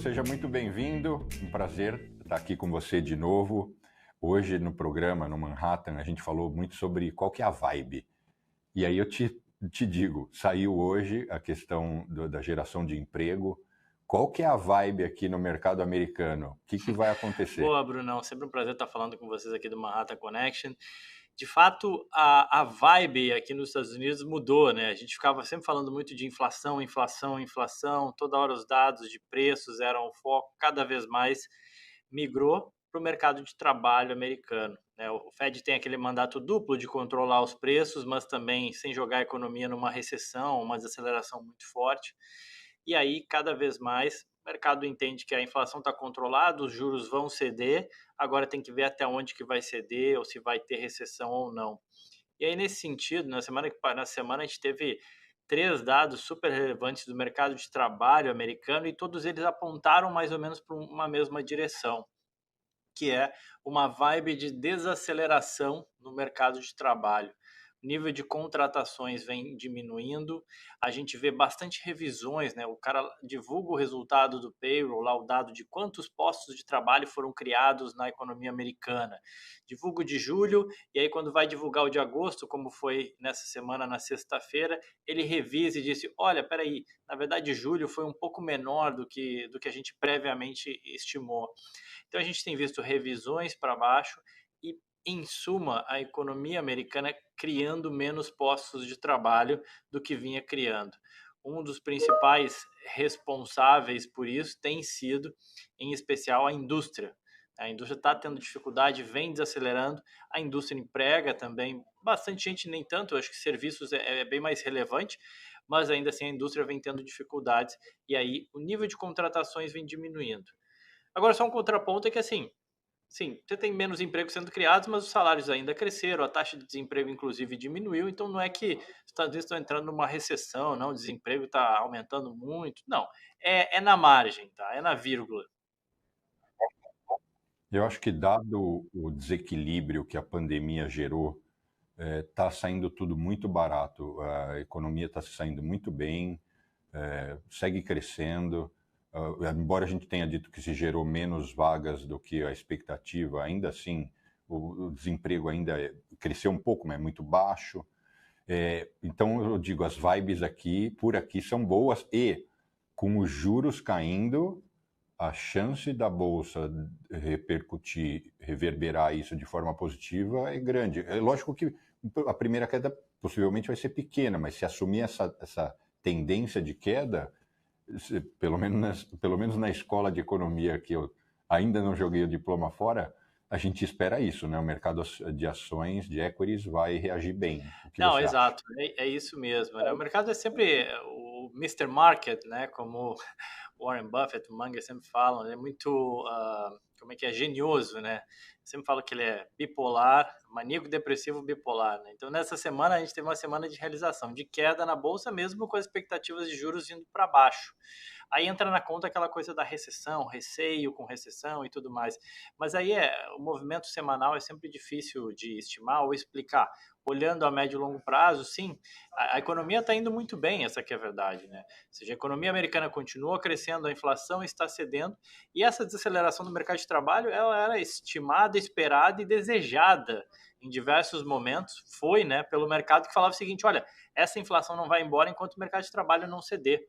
seja muito bem-vindo. Um prazer estar aqui com você de novo. Hoje no programa, no Manhattan, a gente falou muito sobre qual que é a vibe. E aí eu te digo, saiu hoje a questão da geração de emprego. Qual que é a vibe aqui no mercado americano? O que vai acontecer? Boa, Brunão. Sempre um prazer estar falando com vocês aqui do Manhattan Connection. De fato, a vibe aqui nos Estados Unidos mudou, né? A gente ficava sempre falando muito de inflação, inflação, inflação. Toda hora os dados de preços eram o foco. Cada vez mais migrou para o mercado de trabalho americano, né? O Fed tem aquele mandato duplo de controlar os preços, mas também sem jogar a economia numa recessão, uma desaceleração muito forte. E aí, cada vez mais, o mercado entende que a inflação está controlada, os juros vão ceder, agora tem que ver até onde que vai ceder, ou se vai ter recessão ou não. E aí, nesse sentido, na semana a gente teve 3 dados super relevantes do mercado de trabalho americano e todos eles apontaram mais ou menos para uma mesma direção, que é uma vibe de desaceleração no mercado de trabalho. O nível de contratações vem diminuindo, a gente vê bastante revisões, né? O cara divulga o resultado do payroll, lá o dado de quantos postos de trabalho foram criados na economia americana. Divulga o de julho, e aí quando vai divulgar o de agosto, como foi nessa semana, na sexta-feira, ele revisa e disse, olha, peraí, na verdade julho foi um pouco menor do que a gente previamente estimou. Então a gente tem visto revisões para baixo e, em suma, a economia americana criando menos postos de trabalho do que vinha criando. Um dos principais responsáveis por isso tem sido, em especial, a indústria. A indústria está tendo dificuldade, vem desacelerando. A indústria emprega também bastante gente, nem tanto. Eu acho que serviços é bem mais relevante, mas ainda assim a indústria vem tendo dificuldades e aí o nível de contratações vem diminuindo. Agora, só um contraponto é que, assim, sim, você tem menos empregos sendo criados, mas os salários ainda cresceram, a taxa de desemprego, inclusive, diminuiu, então não é que os Estados Unidos estão entrando numa recessão, não, o desemprego está aumentando muito, não, é na margem, tá? É na vírgula. Eu acho que dado o desequilíbrio que a pandemia gerou, está saindo tudo muito barato. A economia está saindo muito bem, segue crescendo. Embora a gente tenha dito que se gerou menos vagas do que a expectativa, ainda assim o desemprego ainda cresceu um pouco, mas é muito baixo. Então eu digo, as vibes aqui, por aqui, são boas e com os juros caindo, a chance da bolsa repercutir, reverberar isso de forma positiva é grande. É lógico que a primeira queda possivelmente vai ser pequena, mas se assumir essa tendência de queda, pelo menos na escola de economia que eu ainda não joguei o diploma fora, a gente espera isso, né? O mercado de ações, de equities, vai reagir bem. O que Não, você acha? exato, é isso mesmo, né? O mercado é sempre o Mr. Market, né? Como Warren Buffett, o Munger sempre falam, ele é muito, como é que é, genioso, né? Sempre falo que ele é bipolar, maníaco depressivo bipolar, né? Então nessa semana a gente teve uma semana de realização, de queda na bolsa, mesmo com as expectativas de juros indo para baixo. Aí entra na conta aquela coisa da recessão, receio com recessão e tudo mais. Mas aí o movimento semanal é sempre difícil de estimar ou explicar. Olhando a médio e longo prazo, sim, a economia está indo muito bem, essa que é a verdade, né? Ou seja, a economia americana continua crescendo, a inflação está cedendo, e essa desaceleração do mercado de trabalho, ela era estimada, esperada e desejada em diversos momentos, foi, né, pelo mercado que falava o seguinte, olha, essa inflação não vai embora enquanto o mercado de trabalho não ceder.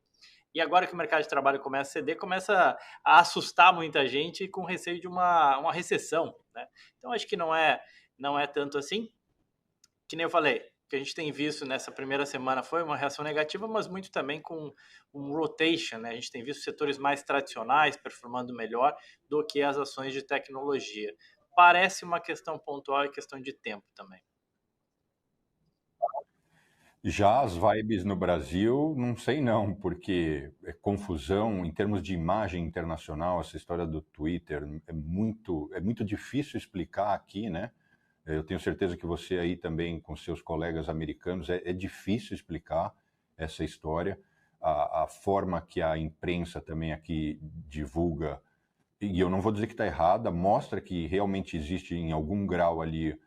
E agora que o mercado de trabalho começa a ceder, começa a assustar muita gente com receio de uma recessão, né? Então acho que não é tanto assim, que nem eu falei, o que a gente tem visto nessa primeira semana foi uma reação negativa, mas muito também com um rotation, né? A gente tem visto setores mais tradicionais performando melhor do que as ações de tecnologia. Parece uma questão pontual e questão de tempo também. Já as vibes no Brasil, não sei não, porque é confusão em termos de imagem internacional, essa história do Twitter é muito difícil explicar aqui, né? Eu tenho certeza que você aí também, com seus colegas americanos, é difícil explicar essa história. A forma que a imprensa também aqui divulga, e eu não vou dizer que está errada, mostra que realmente existe em algum grau ali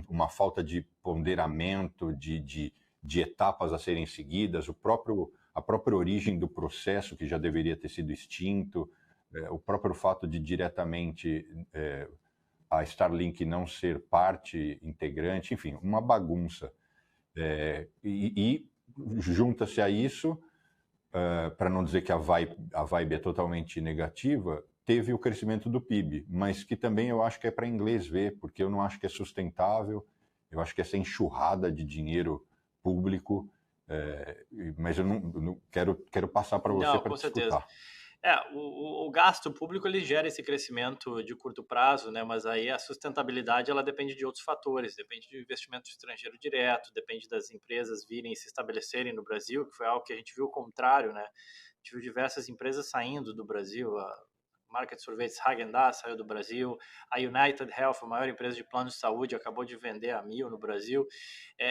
uma falta de ponderamento, de etapas a serem seguidas. a própria origem do processo, que já deveria ter sido extinto, o próprio fato de diretamente a Starlink não ser parte integrante, enfim, uma bagunça. E junta-se a isso, para não dizer que a vibe é totalmente negativa, teve o crescimento do PIB, mas que também eu acho que é para inglês ver, porque eu não acho que é sustentável, eu acho que essa enxurrada de dinheiro público, mas eu não quero passar para você Não, para com te certeza. escutar. O gasto público ele gera esse crescimento de curto prazo, né? Mas aí a sustentabilidade ela depende de outros fatores, depende de investimento estrangeiro direto, depende das empresas virem e se estabelecerem no Brasil, que foi algo que a gente viu o contrário, né? A gente viu diversas empresas saindo do Brasil, a marca de sorvetes Häagen-Dazs saiu do Brasil, a United Health, a maior empresa de plano de saúde, acabou de vender a Mil no Brasil.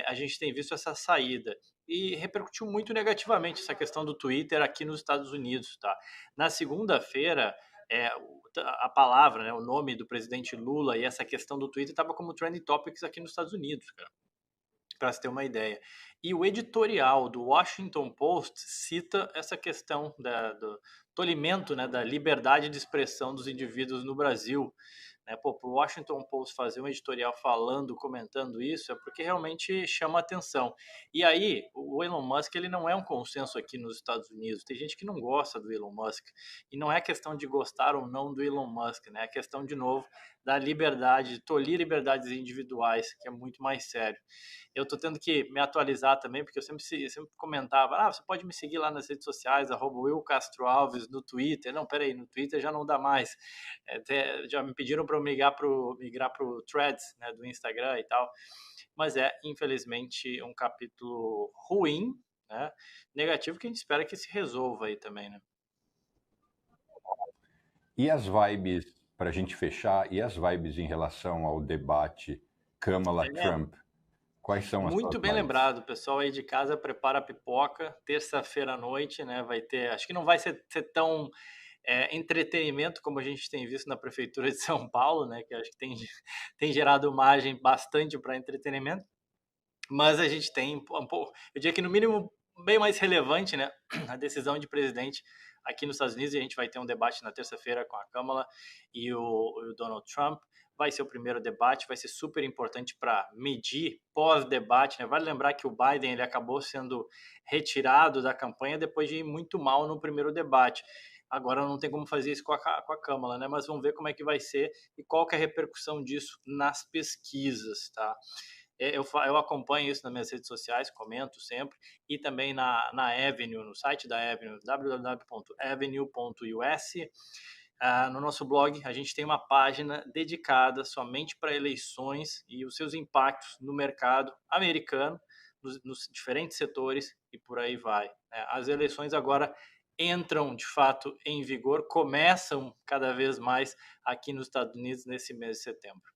A gente tem visto essa saída e repercutiu muito negativamente essa questão do Twitter aqui nos Estados Unidos, tá? Na segunda-feira, a palavra, né, o nome do presidente Lula e essa questão do Twitter estava como trending topics aqui nos Estados Unidos, cara, para você ter uma ideia. E o editorial do Washington Post cita essa questão do tolimento, né, da liberdade de expressão dos indivíduos no Brasil. Né? Para o Washington Post fazer um editorial falando, comentando isso, é porque realmente chama atenção. E aí, o Elon Musk ele não é um consenso aqui nos Estados Unidos. Tem gente que não gosta do Elon Musk. E não é questão de gostar ou não do Elon Musk, né? É questão, de novo, da liberdade, de tolir liberdades individuais, que é muito mais sério. Eu estou tendo que me atualizar também, porque eu sempre comentava, você pode me seguir lá nas redes sociais, @WillCastroAlves, no Twitter. Não, peraí, no Twitter já não dá mais. Já me pediram para eu migrar para o Threads, né, do Instagram e tal. Mas infelizmente, um capítulo ruim, né, negativo, que a gente espera que se resolva aí também, né? E as vibes, para a gente fechar, e as vibes em relação ao debate Kamala-Trump? Quais são as suas Muito bem vibes? lembrado, pessoal aí de casa, prepara a pipoca, terça-feira à noite, né, vai ter, acho que não vai ser tão entretenimento como a gente tem visto na Prefeitura de São Paulo, né, que acho que tem gerado margem bastante para entretenimento, mas a gente tem um pouco, eu diria que no mínimo bem mais relevante, né, a decisão de presidente aqui nos Estados Unidos, e a gente vai ter um debate na terça-feira com a Kamala e o Donald Trump. Vai ser o primeiro debate, vai ser super importante para medir pós-debate, né? Vale lembrar que o Biden ele acabou sendo retirado da campanha depois de ir muito mal no primeiro debate. Agora não tem como fazer isso com a Kamala, né? Mas vamos ver como é que vai ser e qual que é a repercussão disso nas pesquisas, tá? Eu acompanho isso nas minhas redes sociais, comento sempre, e também na Avenue, no site da Avenue, www.avenue.us. No nosso blog, a gente tem uma página dedicada somente para eleições e os seus impactos no mercado americano, nos diferentes setores e por aí vai. As eleições agora entram de fato em vigor, começam cada vez mais aqui nos Estados Unidos nesse mês de setembro.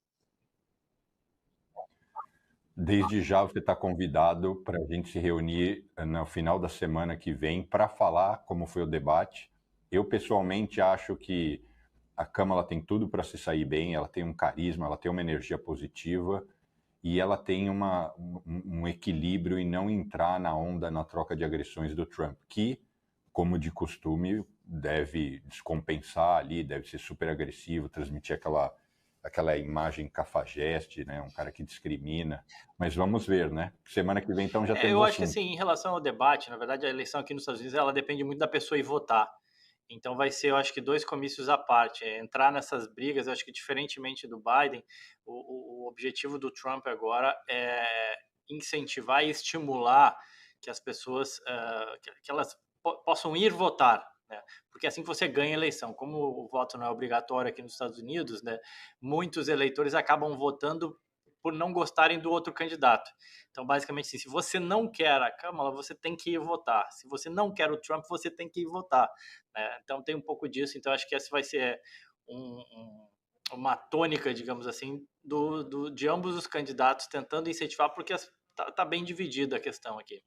Desde já você está convidado para a gente se reunir no final da semana que vem para falar como foi o debate. Eu, pessoalmente, acho que a Câmara tem tudo para se sair bem, ela tem um carisma, ela tem uma energia positiva e ela tem um equilíbrio e não entrar na onda, na troca de agressões do Trump, que, como de costume, deve descompensar ali, deve ser super agressivo, transmitir aquela imagem cafajeste, né? Um cara que discrimina. Mas vamos ver, né? Semana que vem, então, já temos Eu acho que assunto. assim, em relação ao debate, na verdade, a eleição aqui nos Estados Unidos, ela depende muito da pessoa ir votar. Então vai ser, eu acho que dois comícios à parte. Entrar nessas brigas, eu acho que diferentemente do Biden, o objetivo do Trump agora é incentivar e estimular que as pessoas, que elas possam ir votar, né? Porque é assim que você ganha a eleição. Como o voto não é obrigatório aqui nos Estados Unidos, né? Muitos eleitores acabam votando por não gostarem do outro candidato. Então, basicamente, assim, se você não quer a Câmara, você tem que ir votar. Se você não quer o Trump, você tem que ir votar. Né? Então, tem um pouco disso. Então, acho que essa vai ser uma tônica, digamos assim, de ambos os candidatos tentando incentivar, porque tá bem dividida a questão aqui.